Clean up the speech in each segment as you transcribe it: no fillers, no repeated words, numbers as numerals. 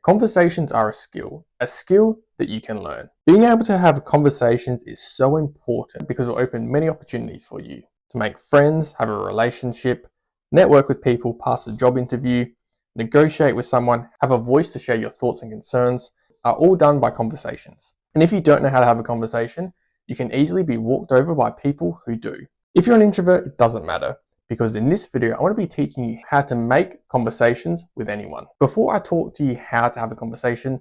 Conversations are a skill that you can learn. Being able to have conversations is so important because it will open many opportunities for you to make friends, have a relationship, network with people, pass a job interview, negotiate with someone, have a voice to share your thoughts and concerns, are all done by conversations. And if you don't know how to have a conversation, you can easily be walked over by people who do. If you're an introvert, it doesn't matter, because in this video, I want to be teaching you how to make conversations with anyone. Before I talk to you how to have a conversation,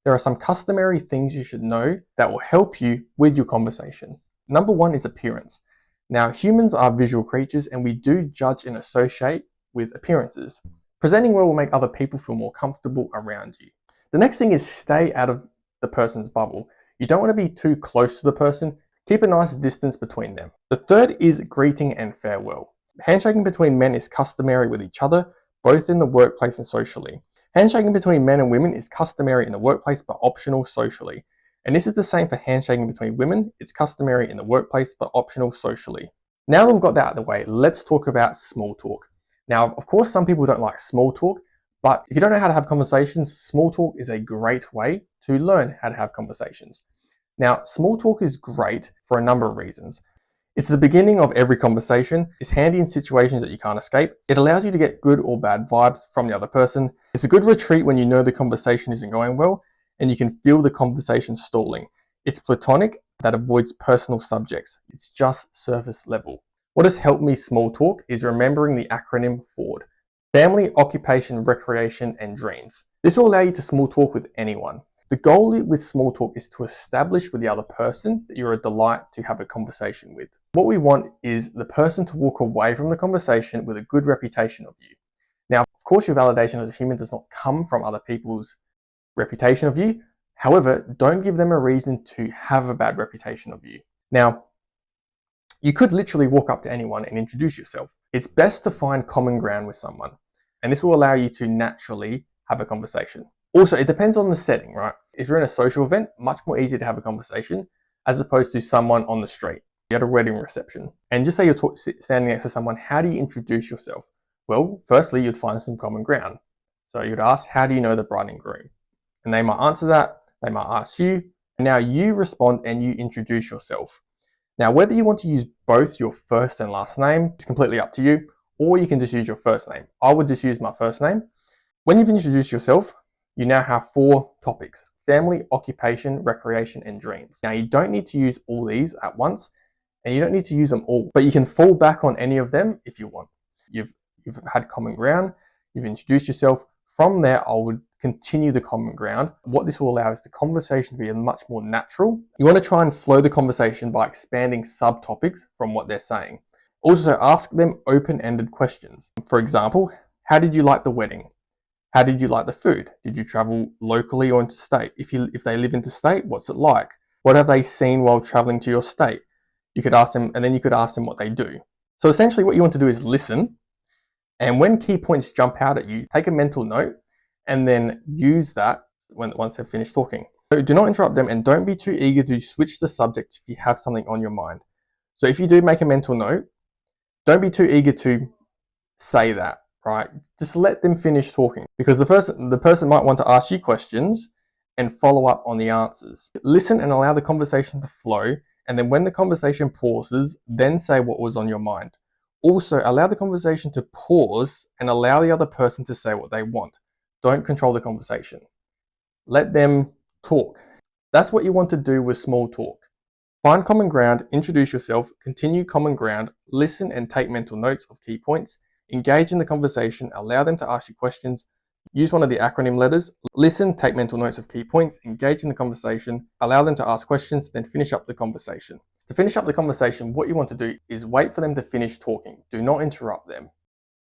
there are some customary things you should know that will help you with your conversation. Number one is appearance. Now, humans are visual creatures and we do judge and associate with appearances. Presenting well will make other people feel more comfortable around you. The next thing is stay out of the person's bubble. You don't want to be too close to the person. Keep a nice distance between them. The third is greeting and farewell. Handshaking between men is customary with each other, both in the workplace and socially. Handshaking between men and women is customary in the workplace but optional socially. And this is the same for handshaking between women. It's customary in the workplace but optional socially. Now that we've got that out of the way, let's talk about small talk. Now, of course, some people don't like small talk, but if you don't know how to have conversations, small talk is a great way to learn how to have conversations. Now, small talk is great for a number of reasons. It's the beginning of every conversation. It's handy in situations that you can't escape. It allows you to get good or bad vibes from the other person. It's a good retreat when you know the conversation isn't going well and you can feel the conversation stalling. It's platonic that avoids personal subjects. It's just surface level. What has helped me small talk is remembering the acronym FORD. Family, occupation, recreation, and dreams. This will allow you to small talk with anyone. The goal with small talk is to establish with the other person that you're a delight to have a conversation with. What we want is the person to walk away from the conversation with a good reputation of you. Now, of course, your validation as a human does not come from other people's reputation of you. However, don't give them a reason to have a bad reputation of you. Now, you could literally walk up to anyone and introduce yourself. It's best to find common ground with someone, and this will allow you to naturally have a conversation. Also, it depends on the setting, right? If you're in a social event, much more easier to have a conversation as opposed to someone on the street. You're at a wedding reception, and just say you're standing next to someone, how do you introduce yourself? Well, firstly, you'd find some common ground. So you'd ask, how do you know the bride and groom? And they might answer that, they might ask you, and now you respond and you introduce yourself. Now, whether you want to use both your first and last name is completely up to you, or you can just use your first name. I would just use my first name. When you've introduced yourself, you now have 4 topics: family, occupation, recreation, and dreams. Now, you don't need to use all these at once, and you don't need to use them all, but you can fall back on any of them if you want. You've had common ground, you've introduced yourself. From there, I would continue the common ground. What this will allow is the conversation to be much more natural. You want to try and flow the conversation by expanding subtopics from what they're saying. Also, ask them open-ended questions. For example, how did you like the wedding? How did you like the food? Did you travel locally or interstate? If they live interstate, what's it like? What have they seen while traveling to your state? You could ask them, and then you could ask them what they do. So essentially what you want to do is listen, and when key points jump out at you, take a mental note and then use that once they've finished talking. So do not interrupt them and don't be too eager to switch the subject if you have something on your mind. So if you do make a mental note, don't be too eager to say that, right? Just let them finish talking, because the person might want to ask you questions and follow up on the answers. Listen and allow the conversation to flow, and then when the conversation pauses, then say what was on your mind. Also, allow the conversation to pause and allow the other person to say what they want. Don't control the conversation. Let them talk. That's what you want to do with small talk. Find common ground, introduce yourself, continue common ground, listen and take mental notes of key points, engage in the conversation, allow them to ask you questions, use one of the acronym letters, listen, take mental notes of key points, engage in the conversation, allow them to ask questions, then finish up the conversation. To finish up the conversation, what you want to do is wait for them to finish talking. Do not interrupt them.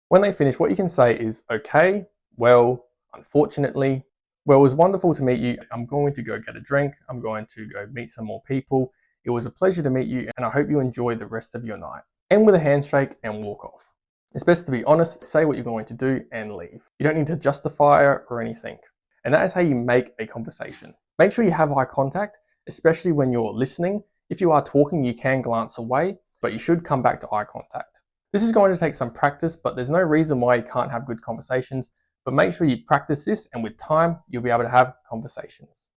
When they finish, what you can say is, okay, well, unfortunately, well, it was wonderful to meet you. I'm going to go get a drink. I'm going to go meet some more people. It was a pleasure to meet you, and I hope you enjoy the rest of your night. End with a handshake and walk off. It's best to be honest, say what you're going to do, and leave. You don't need to justify it or anything. And that is how you make a conversation. Make sure you have eye contact, especially when you're listening. If you are talking, you can glance away, but you should come back to eye contact. This is going to take some practice, but there's no reason why you can't have good conversations but make sure you practice this, and with time, you'll be able to have conversations.